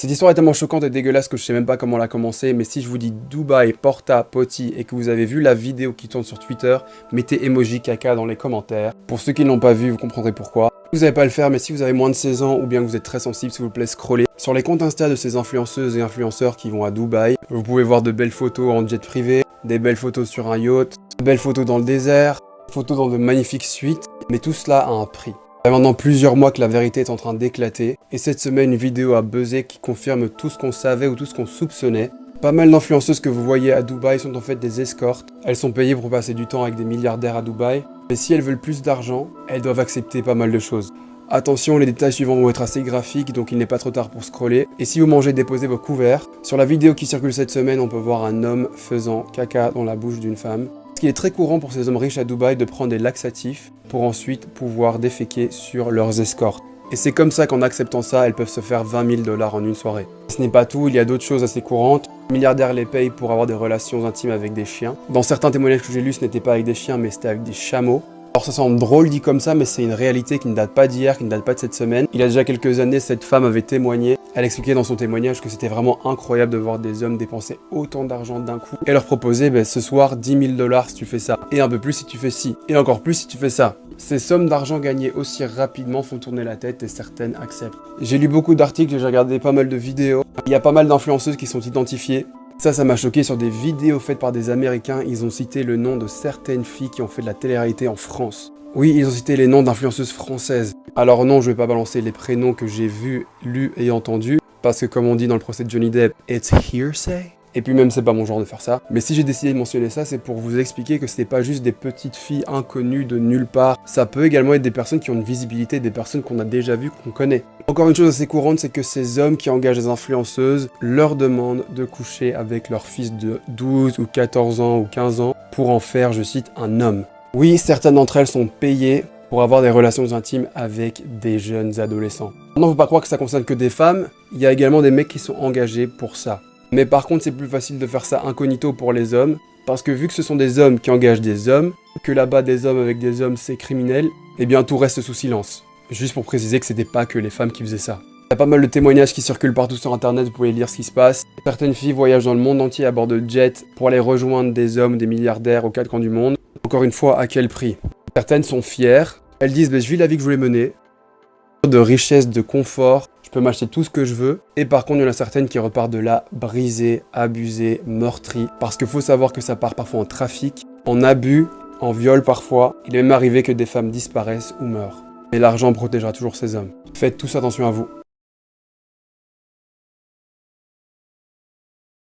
Cette histoire est tellement choquante et dégueulasse que je sais même pas comment la commencer, mais si je vous dis Dubaï, Porta, Potty et que vous avez vu la vidéo qui tourne sur Twitter, mettez emoji caca dans les commentaires. Pour ceux qui ne l'ont pas vu, vous comprendrez pourquoi. Vous n'allez pas le faire, mais si vous avez moins de 16 ans ou bien que vous êtes très sensible, s'il vous plaît, scrollez sur les comptes Insta de ces influenceuses et influenceurs qui vont à Dubaï. Vous pouvez voir de belles photos en jet privé, des belles photos sur un yacht, de belles photos dans le désert, photos dans de magnifiques suites, mais tout cela a un prix. Il y a maintenant plusieurs mois que la vérité est en train d'éclater, et cette semaine une vidéo a buzzé qui confirme tout ce qu'on savait ou tout ce qu'on soupçonnait. Pas mal d'influenceuses que vous voyez à Dubaï sont en fait des escortes. Elles sont payées pour passer du temps avec des milliardaires à Dubaï, mais si elles veulent plus d'argent, elles doivent accepter pas mal de choses. Attention, les détails suivants vont être assez graphiques, donc il n'est pas trop tard pour scroller. Et si vous mangez, déposez vos couverts. Sur la vidéo qui circule cette semaine, on peut voir un homme faisant caca dans la bouche d'une femme. Ce qui est très courant pour ces hommes riches à Dubaï de prendre des laxatifs pour ensuite pouvoir déféquer sur leurs escortes. Et c'est comme ça qu'en acceptant ça, elles peuvent se faire 20 000 $ en une soirée. Ce n'est pas tout, il y a d'autres choses assez courantes. Les milliardaires les payent pour avoir des relations intimes avec des chiens. Dans certains témoignages que j'ai lus, ce n'était pas avec des chiens, mais c'était avec des chameaux. Alors ça semble drôle dit comme ça, mais c'est une réalité qui ne date pas d'hier, qui ne date pas de cette semaine. Il y a déjà quelques années, cette femme avait témoigné. Elle expliquait dans son témoignage que c'était vraiment incroyable de voir des hommes dépenser autant d'argent d'un coup. Et leur proposer, ce soir, 10 000 $ si tu fais ça. Et un peu plus si tu fais ci. Et encore plus si tu fais ça. Ces sommes d'argent gagnées aussi rapidement font tourner la tête et certaines acceptent. J'ai lu beaucoup d'articles, j'ai regardé pas mal de vidéos. Il y a pas mal d'influenceuses qui sont identifiées. Ça m'a choqué sur des vidéos faites par des Américains. Ils ont cité le nom de certaines filles qui ont fait de la télé-réalité en France. Oui, ils ont cité les noms d'influenceuses françaises. Alors non, je vais pas balancer les prénoms que j'ai vus, lus et entendus. Parce que comme on dit dans le procès de Johnny Depp, it's hearsay. Et puis même c'est pas mon genre de faire ça. Mais si j'ai décidé de mentionner ça, c'est pour vous expliquer que c'est pas juste des petites filles inconnues de nulle part. Ça peut également être des personnes qui ont une visibilité, des personnes qu'on a déjà vues, qu'on connaît. Encore une chose assez courante, c'est que ces hommes qui engagent des influenceuses leur demandent de coucher avec leur fils de 12 ou 14 ans ou 15 ans pour en faire, je cite, un homme. Oui, certaines d'entre elles sont payées pour avoir des relations intimes avec des jeunes adolescents. Maintenant, faut pas croire que ça concerne que des femmes, il y a également des mecs qui sont engagés pour ça. Mais par contre, c'est plus facile de faire ça incognito pour les hommes, parce que vu que ce sont des hommes qui engagent des hommes, que là-bas des hommes avec des hommes c'est criminel, eh bien tout reste sous silence. Juste pour préciser que c'était pas que les femmes qui faisaient ça. Il y a pas mal de témoignages qui circulent partout sur internet, vous pouvez lire ce qui se passe. Certaines filles voyagent dans le monde entier à bord de jets pour aller rejoindre des hommes, des milliardaires aux quatre coins du monde. Encore une fois, à quel prix? Certaines sont fières, elles disent je vis la vie que je voulais mener, de richesse, de confort, je peux m'acheter tout ce que je veux. Et par contre, il y en a certaines qui repartent de là brisées, abusées, meurtries. Parce qu'il faut savoir que ça part parfois en trafic, en abus, en viol parfois. Il est même arrivé que des femmes disparaissent ou meurent. Mais l'argent protégera toujours ces hommes. Faites tous attention à vous.